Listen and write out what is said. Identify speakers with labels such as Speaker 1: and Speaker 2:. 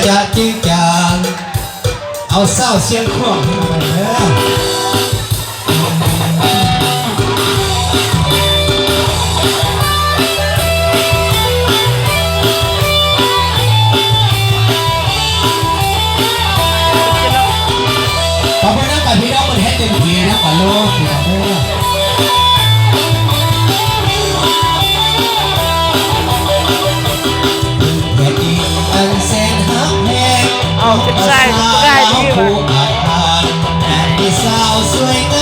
Speaker 1: จะจริงจังเอาเศร้าเสียงครองให้มันเด้อขอบคุณนะกับพี่น้องคนให้เต็มที่นะกับลูกพี่น้องเด้อแผ่นดินอันแสนหักแพง
Speaker 2: เอาเป็นไส้ได้ที่ว่า
Speaker 1: ที่สาวสวยง